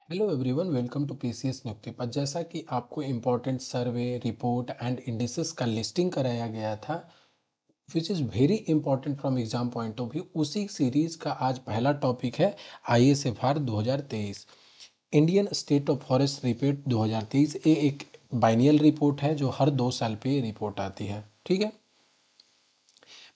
Hello everyone, welcome to PCS नियुक्ति पर। जैसा कि आपको important survey report and indices का लिस्टिंग कराया गया था, which is very important from exam point of view, उसी सीरीज का आज पहला टॉपिक है ISFR 2023 Indian state of forest report 2023। ये एक बाइनियल रिपोर्ट है जो हर 2 साल पे रिपोर्ट आती है। ठीक है।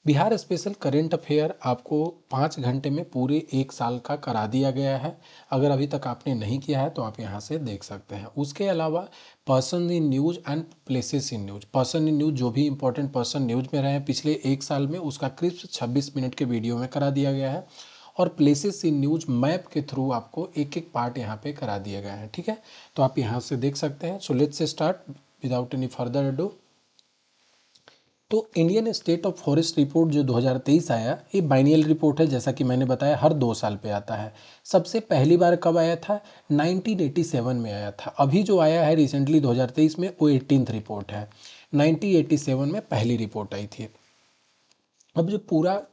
बिहार स्पेशल करंट अफेयर आपको 5 घंटे में पूरे 1 साल का करा दिया गया है। अगर अभी तक आपने नहीं किया है तो आप यहाँ से देख सकते हैं। उसके अलावा person in news and places in news, person in news जो भी इंपॉर्टेंट पर्सन न्यूज़ में रहे हैं पिछले 1 साल में, उसका क्रिस्प 26 मिनट के वीडियो में करा दिया गया है। और प्लेसेस इन न्यूज़ मैप के थ्रू आपको एक एक पार्ट यहाँ पे करा दिया गया है। ठीक है, तो आप यहाँ से देख सकते हैं। So let's start without any further ado. तो Indian state of forest report जो 2023 आया, ये बाइनियल रिपोर्ट है। जैसा कि मैंने बताया, हर 2 साल पे आता है। सबसे पहली बार कब आया था? 1987 में आया था। अभी जो आया है रिसेंटली 2023 में, वो 18th रिपोर्ट है। 1987 में पहली रिपोर्ट आई थी। अब जो पूरा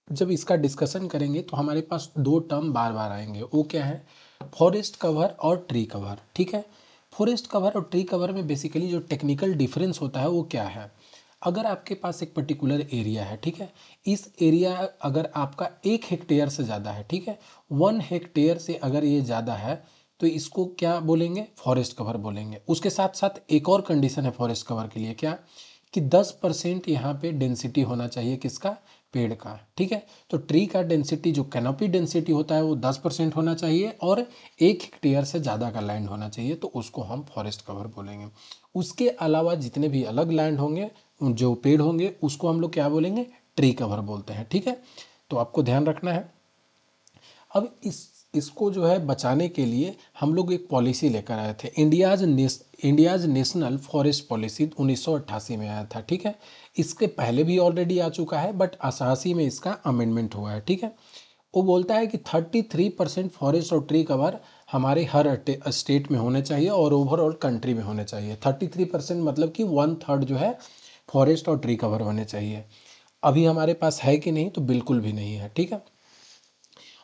जब इसका डिस्कशन करेंगे तो हमारे पास दो टर्म बार बार आएंगे। वो क्या है? फॉरेस्ट कवर और ट्री कवर। ठीक है। फॉरेस्ट कवर और ट्री कवर में बेसिकली जो टेक्निकल डिफरेंस होता है वो क्या है? अगर आपके पास एक पर्टिकुलर एरिया है, ठीक है, इस एरिया अगर आपका 1 हेक्टेयर से ज़्यादा है, ठीक है, 1 हेक्टेयर से अगर ये ज़्यादा है तो इसको क्या बोलेंगे? फॉरेस्ट कवर बोलेंगे। उसके साथ साथ एक और कंडीशन है फॉरेस्ट कवर के लिए, क्या? कि 10% यहाँ पे डेंसिटी होना चाहिए। किसका? पेड़ का। ठीक है। तो ट्री का डेंसिटी, जो कैनोपी डेंसिटी होता है, वो 10% होना चाहिए और 1 हेक्टेयर से ज़्यादा का लैंड होना चाहिए, तो उसको हम फॉरेस्ट कवर बोलेंगे। उसके अलावा जितने भी अलग लैंड होंगे, जो पेड़ होंगे, उसको हम लोग क्या बोलेंगे? ट्री कवर बोलते हैं। ठीक है, तो आपको ध्यान रखना है। अब इसको जो है बचाने के लिए हम लोग एक पॉलिसी लेकर आए थे, इंडियाज नेशनल फॉरेस्ट पॉलिसी 1988 में आया था। ठीक है, इसके पहले भी ऑलरेडी आ चुका है, बट 88 में इसका अमेंडमेंट हुआ है। ठीक है, वो बोलता है कि 33% फॉरेस्ट और ट्री कवर हमारे हर स्टेट में होने चाहिए और ओवरऑल कंट्री में होने चाहिए। 33% मतलब कि 1/3 जो है फॉरेस्ट और ट्री कवर होने चाहिए। अभी हमारे पास है कि नहीं? तो बिल्कुल भी नहीं है। ठीक है,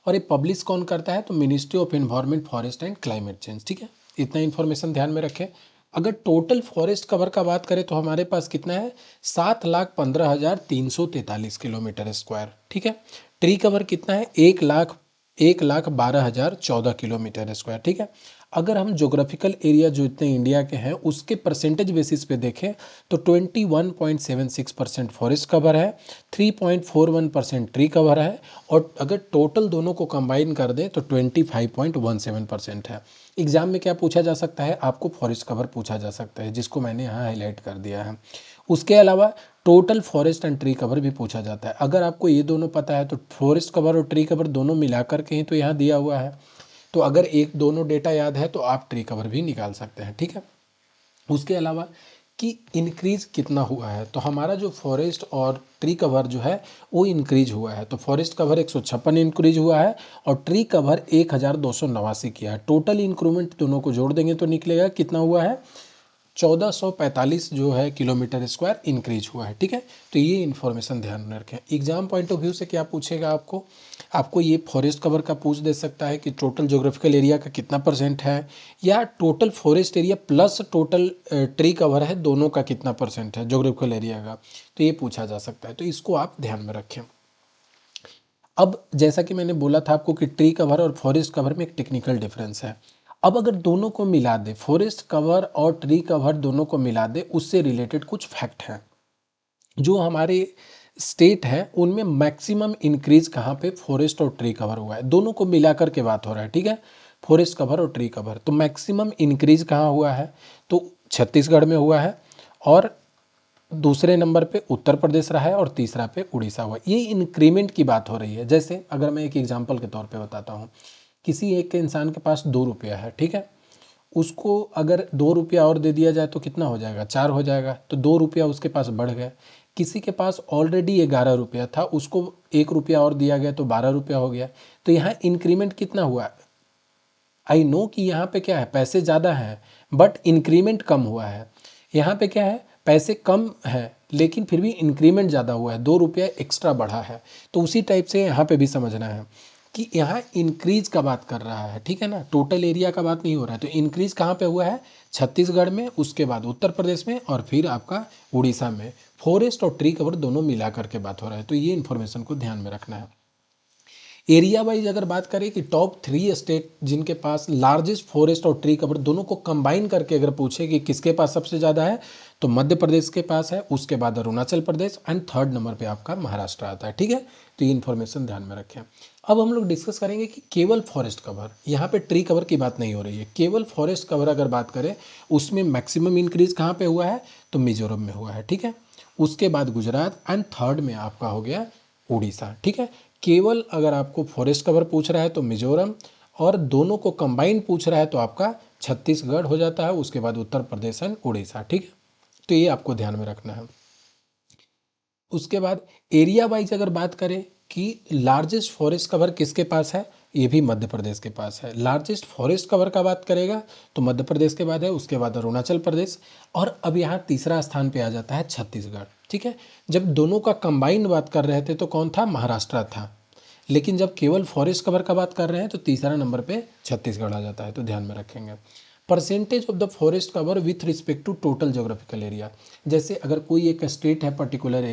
और ये पब्लिश कौन करता है? तो ministry of environment, forest and climate change. ठीक है, इतना इन्फॉर्मेशन ध्यान में रखें। अगर टोटल फॉरेस्ट कवर का बात करें तो हमारे पास कितना है? 7,15,343 किलोमीटर स्क्वायर। ठीक है। ट्री कवर कितना है? 1,12,014 किलोमीटर स्क्वायर। ठीक है। अगर हम जोग्राफिकल एरिया जो इतने इंडिया के हैं उसके परसेंटेज बेसिस पे देखें तो 21.76% फॉरेस्ट कवर है, 3.41% ट्री कवर है, और अगर टोटल दोनों को कंबाइन कर दें तो 25.17% है। एग्जाम में क्या पूछा जा सकता है? आपको फॉरेस्ट कवर पूछा जा सकता है, जिसको मैंने यहाँ हाईलाइट कर दिया है। उसके अलावा total forest and tree cover भी पूछा जाता है। अगर आपको ये दोनों पता है तो फॉरेस्ट कवर और ट्री कवर दोनों मिलाकर के ही तो यहाँ दिया हुआ है। तो अगर एक दोनों डेटा याद है तो आप ट्री कवर भी निकाल सकते हैं। ठीक है। उसके अलावा कि इंक्रीज कितना हुआ है, तो हमारा जो फॉरेस्ट और ट्री कवर जो है वो इंक्रीज हुआ है। तो फॉरेस्ट कवर 156 इंक्रीज हुआ है और ट्री कवर 1,289 किया है। टोटल इंक्रूमेंट दोनों को जोड़ देंगे तो निकलेगा कितना हुआ है? 1445 जो है किलोमीटर स्क्वायर इंक्रीज हुआ है। ठीक है, तो ये इन्फॉर्मेशन ध्यान में रखें। एग्जाम पॉइंट ऑफ व्यू से क्या पूछेगा आपको ये फॉरेस्ट कवर का पूछ दे सकता है कि टोटल ज्योग्राफिकल एरिया का कितना परसेंट है, या total forest area plus total tree cover है, दोनों का कितना परसेंट है ज्योग्राफिकल एरिया का, तो ये पूछा जा सकता है। तो इसको आप ध्यान में रखें। अब जैसा कि मैंने बोला था आपको कि ट्री कवर और फॉरेस्ट कवर में एक टेक्निकल डिफरेंस है। अब अगर दोनों को मिला दे, फॉरेस्ट कवर और ट्री कवर दोनों को मिला दे, उससे रिलेटेड कुछ फैक्ट हैं। जो हमारे स्टेट है उनमें मैक्सिमम इंक्रीज कहाँ पे? फॉरेस्ट और ट्री कवर हुआ है। दोनों को मिलाकर के बात हो रहा है। ठीक है, फॉरेस्ट कवर और ट्री कवर, तो मैक्सिमम इंक्रीज कहाँ हुआ है? तो छत्तीसगढ़ में हुआ है, और दूसरे नंबर पे उत्तर प्रदेश रहा है, और तीसरा पे उड़ीसा हुआ। ये इंक्रीमेंट की बात हो रही है। जैसे अगर मैं एक एग्जांपल के तौर पे बताता हूँ, किसी एक के इंसान के पास 2 रुपया है, ठीक है, उसको अगर 2 रुपया और दे दिया जाए तो कितना हो जाएगा? 4 हो जाएगा। तो 2 रुपया उसके पास बढ़ गया। किसी के पास ऑलरेडी 11 रुपया था, उसको 1 रुपया और दिया गया तो 12 रुपया हो गया। तो यहाँ इंक्रीमेंट कितना हुआ? आई नो कि यहाँ पे क्या है, पैसे ज़्यादा हैं बट इंक्रीमेंट कम हुआ है। यहाँ पे क्या है, पैसे कम है लेकिन फिर भी इंक्रीमेंट ज़्यादा हुआ है, 2 रुपया एक्स्ट्रा बढ़ा है। तो उसी टाइप से यहाँ पे भी समझना है। कि यहाँ इंक्रीज का बात कर रहा है, ठीक है ना, टोटल एरिया का बात नहीं हो रहा है। तो इंक्रीज कहाँ पे हुआ है, छत्तीसगढ़ में, उसके बाद उत्तर प्रदेश में और फिर आपका उड़ीसा में। फॉरेस्ट और ट्री कवर दोनों मिला करके बात हो रहा है, तो ये इन्फॉर्मेशन को ध्यान में रखना है। एरिया वाइज अगर बात करें कि टॉप 3 स्टेट जिनके पास लार्जेस्ट फॉरेस्ट और ट्री कवर दोनों को कंबाइन करके अगर पूछे कि किसके पास सबसे ज़्यादा है, तो मध्य प्रदेश के पास है, उसके बाद Arunachal Pradesh and third number पे आपका महाराष्ट्र आता है, ठीक है। तो ये इन्फॉर्मेशन ध्यान में रखें। अब हम लोग डिस्कस करेंगे कि केवल फॉरेस्ट कवर, यहाँ पे ट्री कवर की बात नहीं हो रही है, केवल फॉरेस्ट कवर अगर बात करें उसमें मैक्सिमम इंक्रीज कहाँ पे हुआ है, तो मिजोरम में हुआ है, ठीक है। उसके बाद गुजरात एंड थर्ड में आपका हो गया उड़ीसा, ठीक है। केवल अगर आपको फॉरेस्ट कवर पूछ रहा है तो मिजोरम, और दोनों को कंबाइन पूछ रहा है तो आपका छत्तीसगढ़ हो जाता है, उसके बाद उत्तर प्रदेश एंड उड़ीसा, ठीक है। तो ये आपको ध्यान में रखना है। उसके बाद एरिया वाइज अगर बात करें कि लार्जेस्ट फॉरेस्ट कवर किसके पास है, ये भी मध्य प्रदेश के पास है। लार्जेस्ट फॉरेस्ट कवर का बात करेगा तो मध्य प्रदेश के बाद है, उसके बाद अरुणाचल प्रदेश, और अब यहाँ तीसरा स्थान पे आ जाता है छत्तीसगढ़, ठीक है। जब दोनों का कंबाइंड बात कर रहे थे तो कौन था, महाराष्ट्र था, लेकिन जब केवल फॉरेस्ट कवर का बात कर रहे हैं तो तीसरा नंबर पे छत्तीसगढ़ आ जाता है, तो ध्यान में रखेंगे। Percentage of the forest cover with respect to total geographical area, जैसे अगर कोई एक स्टेट है, पर्टिकुलर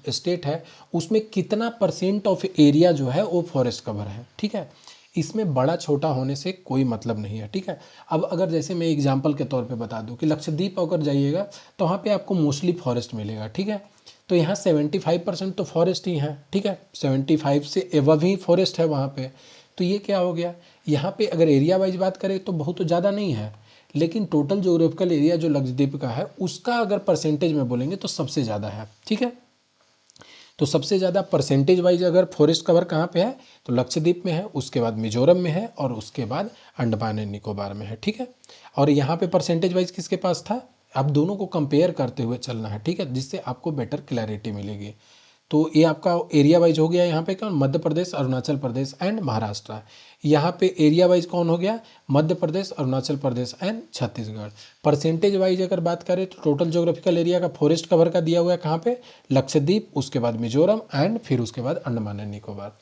स्टेट है, उसमें कितना परसेंट ऑफ एरिया जो है वो फॉरेस्ट कवर है, ठीक है। इसमें बड़ा छोटा होने से कोई मतलब नहीं है, ठीक है। अब अगर जैसे मैं एग्जांपल के तौर पे बता दूं कि लक्षद्वीप अगर जाइएगा तो वहाँ पे आपको मोस्टली फॉरेस्ट मिलेगा, ठीक है। तो यहाँ 75% तो फॉरेस्ट ही है, ठीक है, 75 से एवव ही फॉरेस्ट है वहाँ पे। तो ये क्या हो गया, यहाँ पे अगर एरिया वाइज बात करें तो बहुत ज़्यादा नहीं है, लेकिन टोटल जोग्राफिकल एरिया जो लक्षद्वीप का है उसका अगर परसेंटेज में बोलेंगे तो सबसे ज़्यादा है, ठीक है। तो सबसे ज़्यादा परसेंटेज वाइज अगर फॉरेस्ट कवर कहाँ पे है, तो लक्षद्वीप में है, उसके बाद मिजोरम में है, और उसके बाद अंडमान एंड निकोबार में है, ठीक है। और यहाँ पे परसेंटेज वाइज किसके पास था, आप दोनों को कंपेयर करते हुए चलना है, ठीक है, जिससे आपको बेटर क्लैरिटी मिलेगी। तो ये आपका एरिया वाइज हो गया, यहाँ पे कौन, मध्य प्रदेश, अरुणाचल प्रदेश एंड महाराष्ट्र। यहाँ पे एरिया वाइज कौन हो गया, Madhya Pradesh, Arunachal Pradesh and Chhattisgarh. Percentage wise अगर बात करें तो टोटल ज्योग्राफिकल एरिया का फॉरेस्ट कवर का दिया हुआ है कहाँ पे, लक्षद्वीप, उसके बाद मिजोरम एंड फिर उसके बाद Andaman and Nicobar.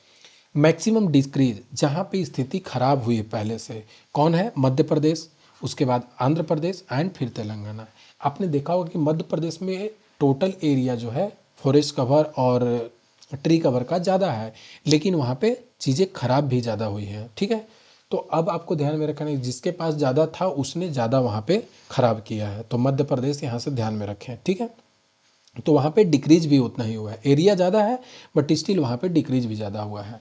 Maximum decrease जहाँ पे स्थिति खराब हुई है पहले से, कौन है, मध्य प्रदेश, उसके बाद आंध्र प्रदेश एंड फिर तेलंगाना। आपने देखा होगा कि मध्य प्रदेश में टोटल एरिया जो है फॉरेस्ट कवर और ट्री कवर का ज़्यादा है, लेकिन वहाँ पे चीज़ें खराब भी ज़्यादा हुई हैं, ठीक है। तो अब आपको ध्यान में रखना है, जिसके पास ज़्यादा था उसने ज़्यादा वहाँ पे खराब किया है, तो मध्य प्रदेश यहाँ से ध्यान में रखें, ठीक है। तो वहाँ पे डिक्रीज भी उतना ही हुआ है, एरिया ज़्यादा है बट स्टिल वहाँ पे डिक्रीज भी ज़्यादा हुआ है।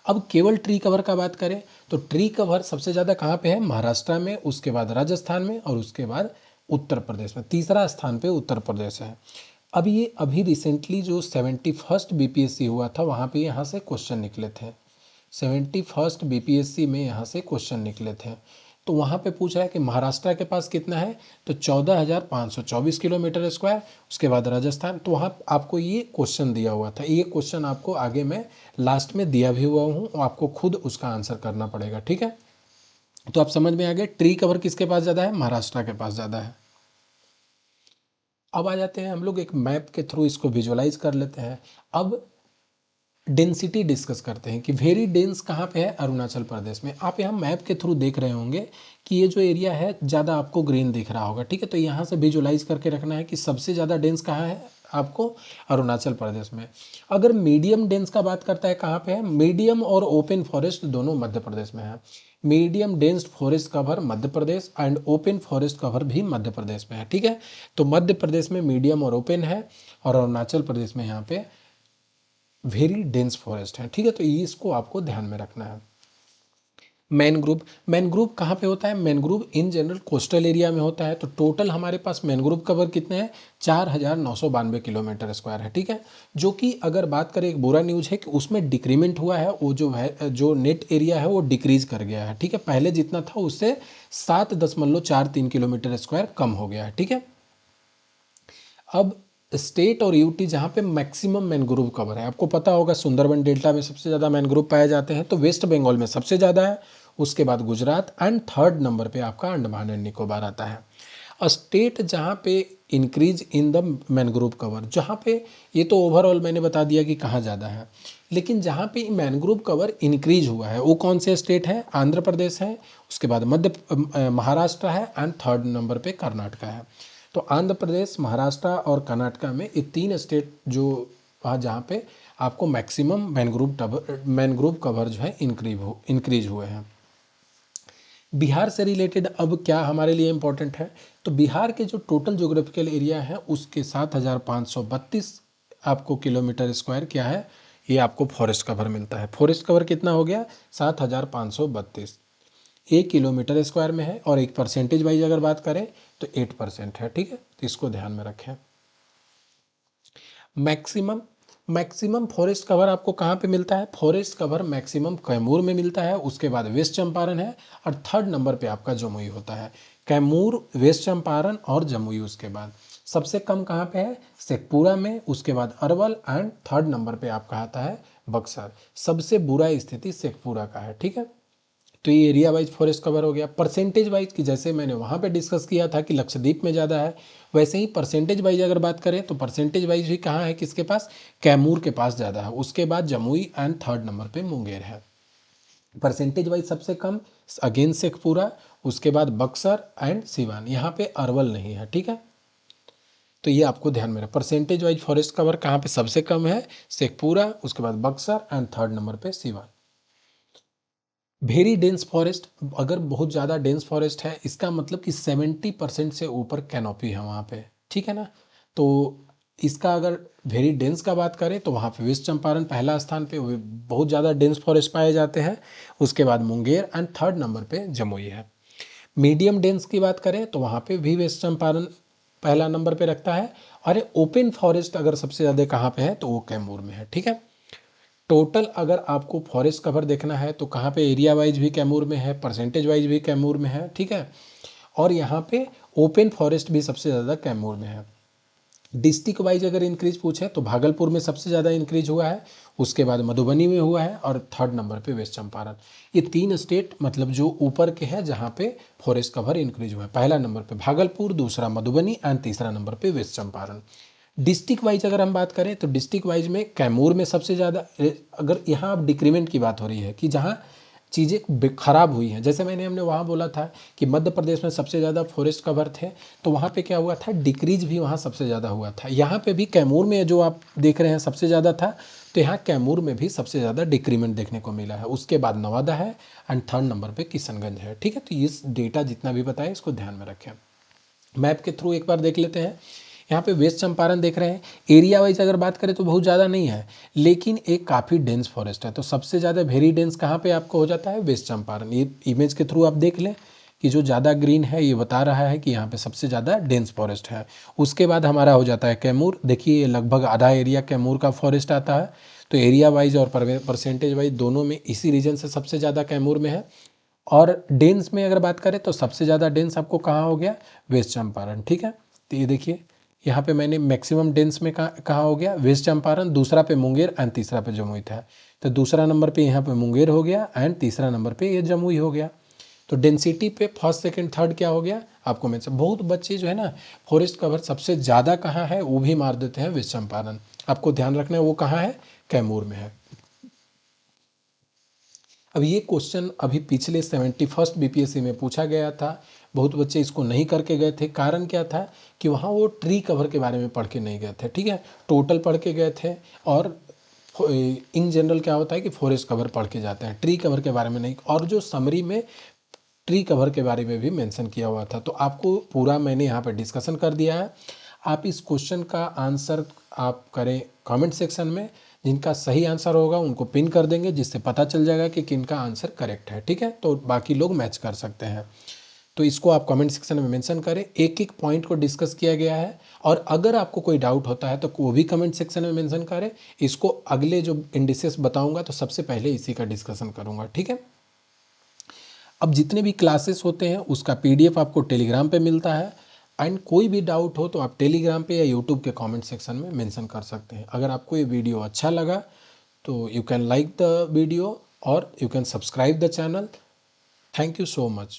अब केवल ट्री कवर का बात करें तो ट्री कवर सबसे ज़्यादा कहाँ पे है, महाराष्ट्र में, उसके बाद राजस्थान में, और उसके बाद उत्तर प्रदेश में, तीसरा स्थान पे उत्तर प्रदेश है। अब ये अभी रिसेंटली जो 71st बीपीएससी हुआ था वहाँ पे यहाँ से क्वेश्चन निकले थे, 71st बीपीएससी में यहाँ से क्वेश्चन निकले थे। तो वहाँ पे पूछ रहा है कि महाराष्ट्र के पास कितना है, तो 14,524 किलोमीटर स्क्वायर, उसके बाद राजस्थान। तो वहाँ आपको ये क्वेश्चन दिया हुआ था, ये क्वेश्चन आपको आगे मैं लास्ट में दिया भी हुआ हूँ, और आपको खुद उसका आंसर करना पड़ेगा, ठीक है। तो आप समझ में आ गए, ट्री कवर किसके पास ज़्यादा है, महाराष्ट्र के पास ज़्यादा है। अब आ जाते हैं हम लोग एक मैप के थ्रू इसको विजुअलाइज कर लेते हैं। अब डेंसिटी डिस्कस करते हैं कि वेरी डेंस कहाँ पे है, अरुणाचल प्रदेश में। आप यहाँ मैप के थ्रू देख रहे होंगे कि ये जो एरिया है ज़्यादा आपको ग्रीन दिख रहा होगा, ठीक है। तो यहाँ से विजुअलाइज करके रखना है कि सबसे ज़्यादा डेंस कहाँ है आपको, अरुणाचल प्रदेश में। अगर मीडियम डेंस का बात करता है कहाँ पे है, मीडियम और ओपन फॉरेस्ट दोनों मध्य प्रदेश में है। Medium dense forest cover Madhya Pradesh and open forest cover भी मध्य प्रदेश में है, ठीक है। तो मध्य प्रदेश में मीडियम और ओपन है, और अरुणाचल प्रदेश में यहाँ पे वेरी डेंस फॉरेस्ट है, ठीक है। तो इसको आपको ध्यान में रखना है। मैनग्रोव, मैनग्रोव कहाँ पे होता है, mangrove in general coastal area में होता है। तो टोटल हमारे पास मैनग्रोव कवर कितने हैं, 4,992 किलोमीटर स्क्वायर है, ठीक है। जो कि अगर बात करें, एक बुरा न्यूज़ है कि उसमें डिक्रीमेंट हुआ है, वो जो है जो नेट एरिया है वो डिक्रीज कर गया है, ठीक है। पहले जितना था उससे 7.43 किलोमीटर स्क्वायर कम हो गया है, ठीक है। अब स्टेट और यूटी जहाँ पे मैक्सिमम मैनग्रोव कवर है, आपको पता होगा सुंदरबन डेल्टा में सबसे ज़्यादा मैनग्रोव पाए जाते हैं, तो वेस्ट बंगाल में सबसे ज़्यादा है, उसके बाद गुजरात एंड थर्ड नंबर पे आपका अंडमान एंड निकोबार आता है। स्टेट जहाँ पे increase in the mangrove cover, जहाँ पे, ये तो ओवरऑल मैंने बता दिया कि कहाँ ज़्यादा है, लेकिन जहाँ पे मैनग्रोव कवर इंक्रीज हुआ है वो कौन से स्टेट है? आंध्र प्रदेश है, उसके बाद महाराष्ट्र है, एंड थर्ड नंबर पे कर्नाटका है। तो आंध्र प्रदेश, महाराष्ट्र और कर्नाटका में ये 3 स्टेट जो वहाँ जहाँ पे आपको मैक्सिमम मैनग्रोव कवर जो है इंक्रीज हुए हैं। बिहार से रिलेटेड अब क्या हमारे लिए इम्पोर्टेंट है, तो बिहार के जो टोटल ज्योग्राफिकल एरिया है उसके 7,532 आपको किलोमीटर स्क्वायर क्या है, ये आपको फॉरेस्ट कवर मिलता है। फॉरेस्ट कवर कितना हो गया? 7,532 1 किलोमीटर स्क्वायर में है, और एक परसेंटेज वाइज अगर बात करें तो 8% है। ठीक है, तो इसको ध्यान में रखें। मैक्सिमम फॉरेस्ट कवर आपको कहाँ पे मिलता है? फॉरेस्ट कवर मैक्सिमम कैमूर में मिलता है, उसके बाद वेस्ट चंपारण है, और थर्ड नंबर पे आपका जमुई होता है। कैमूर, वेस्ट चंपारण और जमुई, उसके बाद सबसे कम कहाँ पे है? शेखपुरा में, उसके बाद अरवल, एंड थर्ड नंबर पे आपका आता है बक्सर। सबसे बुरा स्थिति शेखपुरा का है। ठीक है, तो ये एरिया वाइज फॉरेस्ट कवर हो गया। परसेंटेज वाइज की जैसे मैंने वहाँ पे डिस्कस किया था कि लक्षद्वीप में ज़्यादा है, वैसे ही परसेंटेज वाइज अगर बात करें तो परसेंटेज वाइज भी कहाँ है, किसके पास? कैमूर के पास ज़्यादा है, उसके बाद जमुई, एंड थर्ड नंबर पे मुंगेर है। परसेंटेज वाइज सबसे कम अगेन शेखपुरा, उसके बाद बक्सर एंड सिवान, यहाँ पे अरवल नहीं है। ठीक है, तो ये आपको ध्यान में रहे। परसेंटेज वाइज फॉरेस्ट कवर कहाँ पे सबसे कम है? शेखपुरा, उसके बाद बक्सर, एंड थर्ड नंबर पे सिवान। वेरी डेंस फॉरेस्ट, अगर बहुत ज़्यादा डेंस फॉरेस्ट है इसका मतलब कि 70% से ऊपर कैनोपी है वहाँ पे। ठीक है ना, तो इसका अगर वेरी डेंस का बात करें तो वहाँ पे वेस्ट चंपारण पहला स्थान पे, बहुत ज़्यादा डेंस फॉरेस्ट पाए जाते हैं, उसके बाद मुंगेर, एंड थर्ड नंबर पे जमुई है। मीडियम डेंस की बात करें तो वहाँ पे भी वेस्ट चंपारण पहला नंबर पे रखता है, और ओपन फॉरेस्ट अगर सबसे ज़्यादा कहाँ पे है तो वो कैमूर में है। ठीक है, टोटल अगर आपको फॉरेस्ट कवर देखना है तो कहाँ पे एरिया वाइज भी कैमूर में है, परसेंटेज वाइज भी कैमूर में है। ठीक है, और यहाँ पे ओपन फॉरेस्ट भी सबसे ज़्यादा कैमूर में है। डिस्ट्रिक्ट वाइज अगर इंक्रीज पूछे तो भागलपुर में सबसे ज़्यादा इंक्रीज हुआ है, उसके बाद मधुबनी में हुआ है, और थर्ड नंबर पे वेस्ट चंपारण। ये 3 स्टेट मतलब जो ऊपर के हैं जहाँ पे फॉरेस्ट कवर इंक्रीज हुआ है। पहला नंबर पे भागलपुर, दूसरा मधुबनी, एंड तीसरा नंबर पे वेस्ट चंपारण। डिस्ट्रिक्ट वाइज अगर हम बात करें तो डिस्ट्रिक्ट वाइज में कैमूर में सबसे ज़्यादा, अगर यहाँ अब डिक्रीमेंट की बात हो रही है कि जहाँ चीज़ें खराब हुई हैं, जैसे हमने वहाँ बोला था कि मध्य प्रदेश में सबसे ज़्यादा फॉरेस्ट कवर थे, तो वहाँ पे क्या हुआ था? डिक्रीज भी वहाँ सबसे ज़्यादा हुआ था। यहाँ पे भी कैमूर में जो आप देख रहे हैं सबसे ज़्यादा था, तो यहाँ कैमूर में भी सबसे ज़्यादा डिक्रीमेंट देखने को मिला है। उसके बाद नवादा है, एंड थर्ड नंबर पे किशनगंज है। ठीक है, तो इस डेटा जितना भी बताया इसको ध्यान में रखें। मैप के थ्रू एक बार देख लेते हैं। यहाँ पे वेस्ट चंपारण देख रहे हैं, एरिया वाइज अगर बात करें तो बहुत ज़्यादा नहीं है, लेकिन एक काफ़ी डेंस फॉरेस्ट है। तो सबसे ज़्यादा वेरी डेंस कहाँ पे आपको हो जाता है? वेस्ट चंपारण। ये इमेज के थ्रू आप देख लें कि जो ज़्यादा ग्रीन है ये बता रहा है कि यहाँ पे सबसे ज़्यादा डेंस फॉरेस्ट है। उसके बाद हमारा हो जाता है कैमूर। देखिए लगभग आधा एरिया कैमूर का फॉरेस्ट आता है, तो एरिया वाइज और परसेंटेज वाइज दोनों में इसी रीजन से सबसे ज़्यादा कैमूर में है। और डेंस में अगर बात करें तो सबसे ज़्यादा डेंस आपको कहाँ हो गया? वेस्ट चंपारण। ठीक है, तो ये देखिए यहाँ पे मैंने मैक्सिमम डेंस में कहाँ हो गया? वेस्ट चंपारण, दूसरा पे मुंगेर, एंड तीसरा पे जमुई था। तो दूसरा नंबर पे यहाँ पे मुंगेर हो गया, एंड तीसरा नंबर पे ये जमुई हो गया। तो डेंसिटी पे फर्स्ट सेकंड थर्ड क्या हो गया आपको? मैं बहुत बच्चे जो है ना फॉरेस्ट कवर सबसे ज़्यादा कहाँ है वो भी मार देते हैं वेस्ट चंपारण। आपको ध्यान रखना है वो कहाँ है? कैमूर में है। अब ये क्वेश्चन अभी पिछले 71st बीपीएससी में पूछा गया था, बहुत बच्चे इसको नहीं करके गए थे। कारण क्या था कि वहाँ वो ट्री कवर के बारे में पढ़ के नहीं गए थे। ठीक है, टोटल पढ़ के गए थे, और इन जनरल क्या होता है कि फॉरेस्ट कवर पढ़ के जाते हैं, ट्री कवर के बारे में नहीं। और जो समरी में ट्री कवर के बारे में भी मेंशन किया हुआ था, तो आपको पूरा मैंने यहाँ पर डिस्कशन कर दिया है। आप इस क्वेश्चन का आंसर आप करें कमेंट सेक्शन में, जिनका सही आंसर होगा उनको पिन कर देंगे, जिससे पता चल जाएगा कि किनका आंसर करेक्ट है। ठीक है, तो बाकी लोग मैच कर सकते हैं। तो इसको आप कमेंट सेक्शन में मेंशन करें, एक एक पॉइंट को डिस्कस किया गया है, और अगर आपको कोई डाउट होता है तो वो भी कमेंट सेक्शन में मेंशन करें। इसको अगले जो इंडिसेस बताऊंगा तो सबसे पहले इसी का डिस्कशन करूंगा। ठीक है, अब जितने भी क्लासेस होते हैं उसका पीडीएफ आपको टेलीग्राम पे मिलता है, एंड कोई भी डाउट हो तो आप टेलीग्राम पे या यूट्यूब के कमेंट सेक्शन में मेंशन कर सकते हैं। अगर आपको ये वीडियो अच्छा लगा तो you can like the video और you can subscribe the channel. Thank you so much.